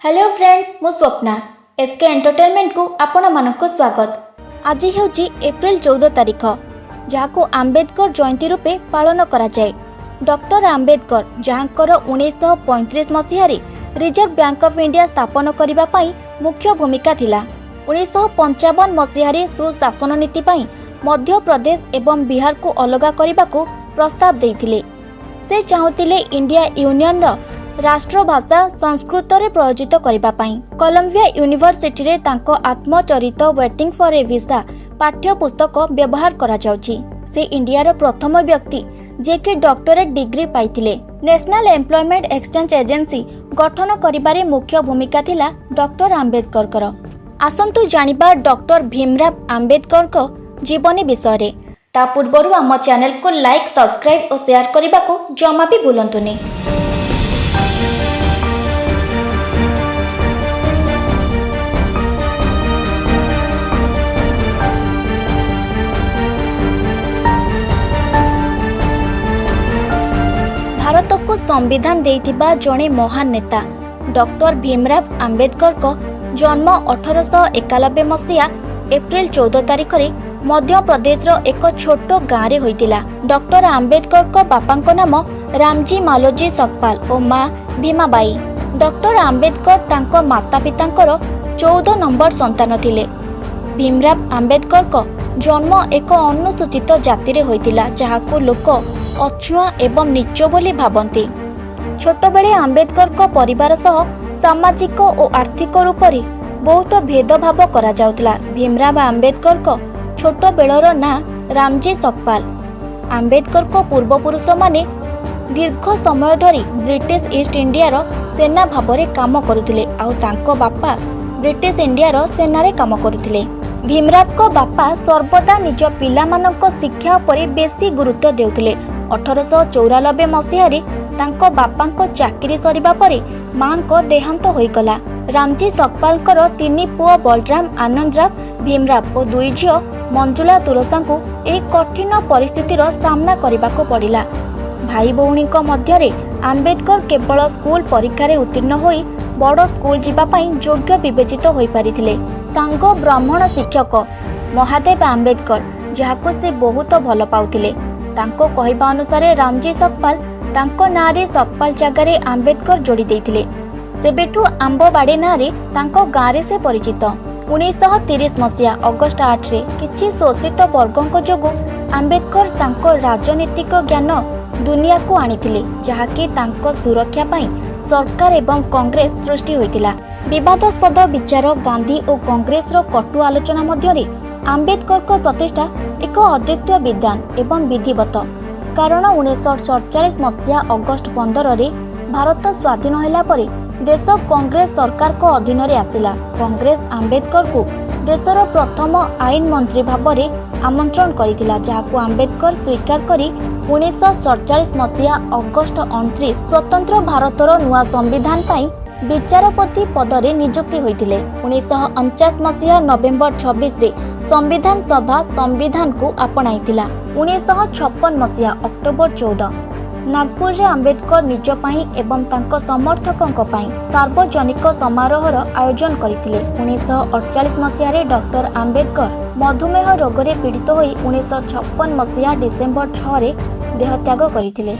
Hello friends मु Swapna SK entertainment को आपण मानक स्वागत। आज हेउची एप्रिल 14 तारिख जहां आंबेडकर जयंती रूपे पालन करा जाए। डॉक्टर आंबेडकर जहांकर 1935 मसीह रिजर्व बैंक ऑफ इंडिया स्थापन करने पाई मुख्य भूमिका थिला। 1955 मसीह सुशासन नीति पाई मध्य प्रदेश एवं बिहार को अलग करने को प्रस्ताव देइथिले। से चाहुतिले इंडिया यूनियन राष्ट्रभाषा संस्कृत रे प्रयोजित करिबा पई। कोलंबिया यूनिवर्सिटी रे तांको आत्मचरित वेटिंग फॉर ए वीसा पाठ्य पुस्तक व्यवहार करा जाउची। से इंडिया रो प्रथम व्यक्ति जे कि डॉक्टरेट डिग्री पाइथिले। नेशनल एम्प्लॉयमेंट एक्सचेंज एजेंसी गठन करिबारे मुख्य भूमिका थिला डॉक्टर आंबेडकर कर। आसंतु जानिबा डॉक्टर भीमराव आंबेडकर को जीवनी विषय रे। ता पूर्वरु हम चैनल को लाइक सब्सक्राइब और शेयर करबा को जमा भी भूलंतुनी। भारत को संविधान देइथिबा जणे महान नेता डॉक्टर भीमराव आंबेडकर को जन्म 1891 मसीहा एप्रिल 14 तारिख रे मध्य प्रदेश रो एक छोट गाँव रे होइतिला। डॉक्टर आंबेडकर को बापांको नाम रामजी मालोजी सकपाल और माँ भीमाबाई। डॉक्टर आंबेडकर तांको माता पितांकर 14 नंबर संतान थिले। भीमराव आंबेडकर को जन्म एक अनुसूचित जाति रे होइतिला जहाको लोक अछुआ एवं नीच बोली भाबंती। छोट बेले आंबेडकर को परिवार सह सामाजिक और आर्थिक रूप से बहुत भेदभाव करा जाउतला। भीमराव आंबेडकर को छोट बेलर ना रामजी सकपाल। आंबेडकर को पूर्वपुरुष माने दीर्घ समय धरी ब्रिटिश ईस्ट इंडिया रो सेना भाबरे काम करुथिले आउ तांको बापा ब्रिटिश इंडिया रो सेना रे काम करुथिले। भीमराव को बापा सर्वदा निज पिलामानक शिक्षा उपरे बेसी गुरुत्व देउथिले। 1894 मसीह तांको बापांको चाकरी सरिबा परे मां को देहांत होइगला। रामजी सकपालकर 3 पुओ बलराम आनंदराव भीमराव और 2 झियो मंजुला तुलसा को एक कठिन परिस्थितिर सामना करबाको पड़िला। भाई भौणी मध्य आंबेडकर केवल स्कूल परीक्षा रे उत्तीर्ण होई बड़ स्कूल जीवा पई योग्य विवेचित होई पारिथिले। सांग ब्राह्मण शिक्षक महादेव आंबेडकर जहाको से बहुत भल पाउथिले। तांको कहिबा अनुसार रामजी सकपाल तांको नारे सकपाल जगारे आंबेडकर जोड़ी देइथिले। सेबेठु आंबबाड़ी नारे तांको गाँव से परिचित। 1930 मसीहा अगस्ट 8 रे किछि शोषित वर्गों जोगु आंबेडकर तांको राजनीतिक ज्ञान दुनिया को आनिथिले जहाकि तांको सुरक्षा पाई सरकार एवं कांग्रेस सृष्टि होइतिला। विवादास्पद विचार गांधी और कांग्रेस रो कटु आलोचना मध्यरे आंबेडकर को प्रतिष्ठा एक अद्वितीय विद्वान एवं विधिवत। कारण 1947 मसीहा अगस्ट 15 रे भारत स्वाधीन होला परे देश कांग्रेस सरकार को अधीन रे आसिला। कांग्रेस आंबेडकर को देशर प्रथम आईन मंत्री भाबरे आमंत्रण करितिला जहाको आंबेडकर स्वीकार करी 1947 मसीहा अगस्ट 29 स्वतंत्र भारतर नुआ संविधान पाई विचारपति पदरे नियुक्ति होइतिले। 1949 मसीहा नवेम्बर 26 रे संविधान सभा संविधान को अपनाइतिला। 1956 मसीहा अक्टोबर 14 नागपुर रे आंबेडकर निज पाई एवं तांको समर्थकों पाई सार्वजनिक समारोहर आयोजन करथिले। 1948 मसीहा रे डॉक्टर आंबेडकर मधुमेह रोग रे पीड़ित होई 1956 मसीहा डिसेम्बर 6 रे देहत्याग करथिले।